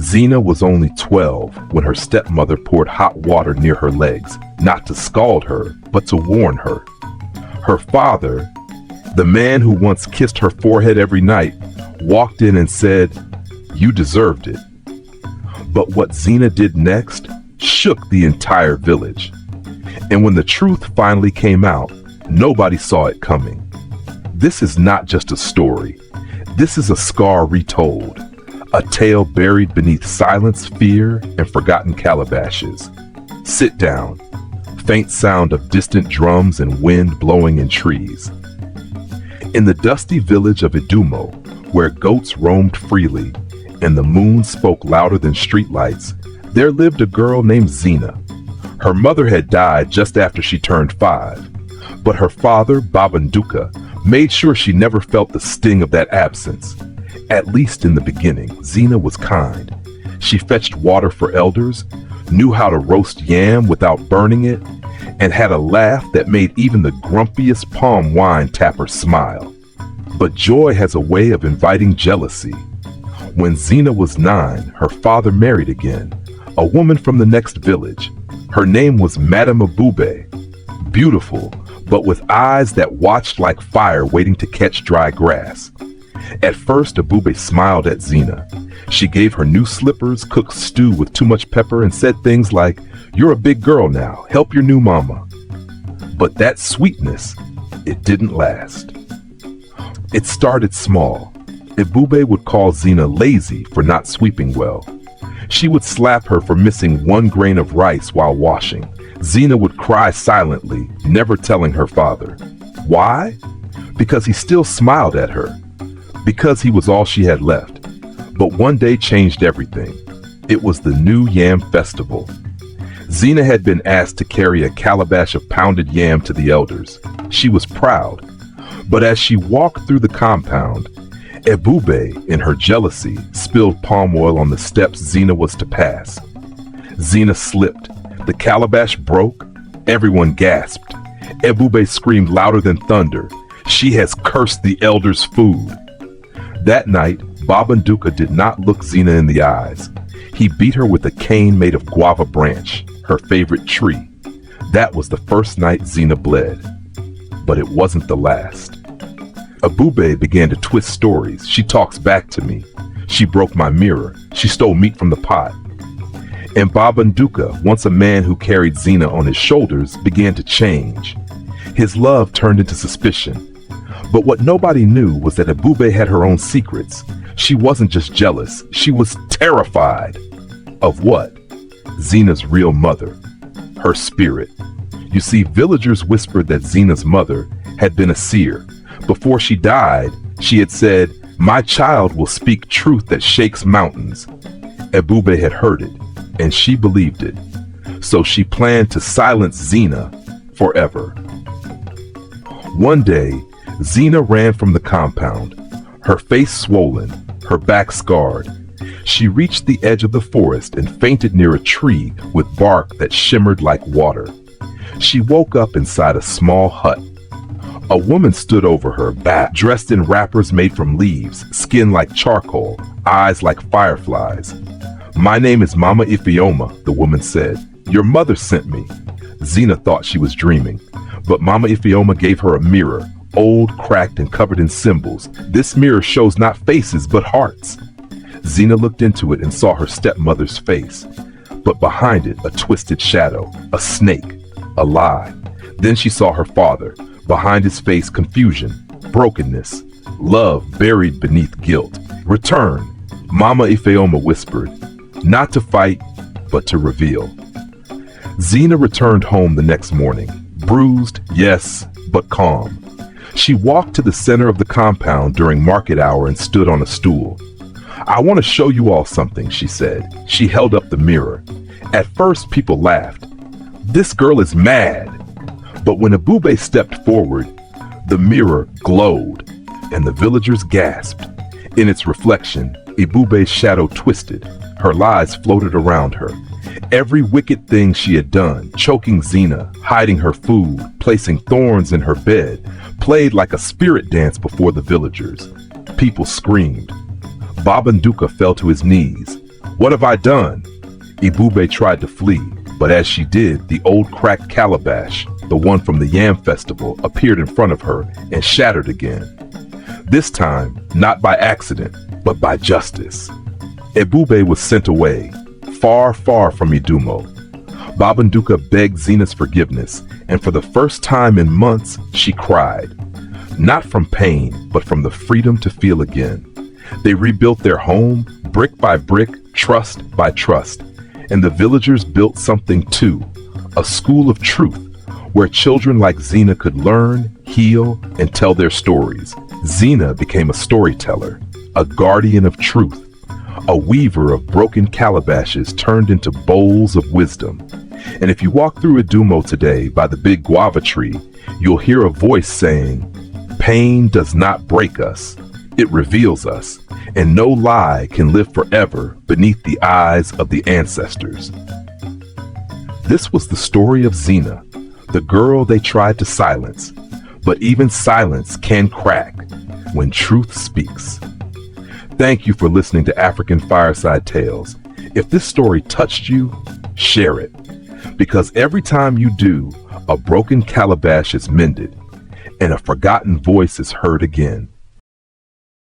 Zina was only 12 when her stepmother poured hot water near her legs, not to scald her, but to warn her. Her father, the man who once kissed her forehead every night, walked in and said, "You deserved it." But what Zina did next shook the entire village. And when the truth finally came out, nobody saw it coming. This is not just a story. This is a scar retold, a tale buried beneath silence, fear, and forgotten calabashes. Sit down. Faint sound of distant drums and wind blowing in trees. In the dusty village of Idumo, where goats roamed freely and the moon spoke louder than streetlights, there lived a girl named Zina. Her mother had died just after she turned 5, but her father, Babanduka, made sure she never felt the sting of that absence. At least in the beginning, Zina was kind. She fetched water for elders, knew how to roast yam without burning it, and had a laugh that made even the grumpiest palm wine tapper smile. But joy has a way of inviting jealousy. When Zina was 9, her father married again, a woman from the next village. Her name was Madame Abube, beautiful, but with eyes that watched like fire waiting to catch dry grass. At first, Abube smiled at Zina. She gave her new slippers, cooked stew with too much pepper, and said things like, "You're a big girl now, help your new mama." But that sweetness, it didn't last. It started small. Abube would call Zina lazy for not sweeping well. She would slap her for missing 1 grain of rice while washing. Zina would cry silently, never telling her father. Why? Because he still smiled at her. Because he was all she had left. But one day changed everything. It was the New Yam Festival. Zina had been asked to carry a calabash of pounded yam to the elders. She was proud. But as she walked through the compound, Abube, in her jealousy, spilled palm oil on the steps Zina was to pass. Zina slipped. The calabash broke. Everyone gasped. Abube screamed louder than thunder. "She has cursed the elders' food." That night, Babanduka did not look Zina in the eyes. He beat her with a cane made of guava branch, her favorite tree. That was the first night Zina bled. But it wasn't the last. Abube began to twist stories. "She talks back to me. She broke my mirror. She stole meat from the pot." And Babanduka, once a man who carried Zina on his shoulders, began to change. His love turned into suspicion. But what nobody knew was that Abube had her own secrets. She wasn't just jealous. She was terrified. Of what? Zina's real mother. Her spirit. You see, villagers whispered that Zina's mother had been a seer. Before she died, she had said, "My child will speak truth that shakes mountains." Abube had heard it, and she believed it. So she planned to silence Zina forever. One day, Zina ran from the compound, her face swollen, her back scarred. She reached the edge of the forest and fainted near a tree with bark that shimmered like water. She woke up inside a small hut. A woman stood over her, dressed in wrappers made from leaves, skin like charcoal, eyes like fireflies. "My name is Mama Ifeoma," the woman said. "Your mother sent me." Zina thought she was dreaming, but Mama Ifeoma gave her a mirror, old, cracked, and covered in symbols. "This mirror shows not faces, but hearts." Zina looked into it and saw her stepmother's face, but behind it a twisted shadow, a snake, a lie. Then she saw her father. Behind his face, confusion, brokenness, love buried beneath guilt. "Return," Mama Ifeoma whispered, "not to fight, but to reveal." Zina returned home the next morning, bruised, yes, but calm. She walked to the center of the compound during market hour and stood on a stool. "I want to show you all something," she said. She held up the mirror. At first, people laughed. "This girl is mad." But when Abube stepped forward, the mirror glowed, and the villagers gasped. In its reflection, Ibube's shadow twisted. Her lies floated around her. Every wicked thing she had done, choking Zina, hiding her food, placing thorns in her bed, played like a spirit dance before the villagers. People screamed. Babanduka fell to his knees. What have I done? Ibube tried to flee, but as she did, the old cracked Calabash, the one from the Yam Festival, appeared in front of her and shattered again. This time, not by accident, but by justice. Ibube was sent away, far, far from Idumo. Babanduka begged Zina's forgiveness, and for the first time in months, she cried. Not from pain, but from the freedom to feel again. They rebuilt their home, brick by brick, trust by trust. And the villagers built something too, a school of truth, where children like Zina could learn, heal, and tell their stories. Zina became a storyteller, a guardian of truth, a weaver of broken calabashes turned into bowls of wisdom. And if you walk through Idumo today by the big guava tree, you'll hear a voice saying, "Pain does not break us, it reveals us, and no lie can live forever beneath the eyes of the ancestors." This was the story of Zina, the girl they tried to silence, but even silence can crack when truth speaks. Thank you for listening to African Fireside Tales. If this story touched you, share it, because every time you do, a broken calabash is mended and a forgotten voice is heard again.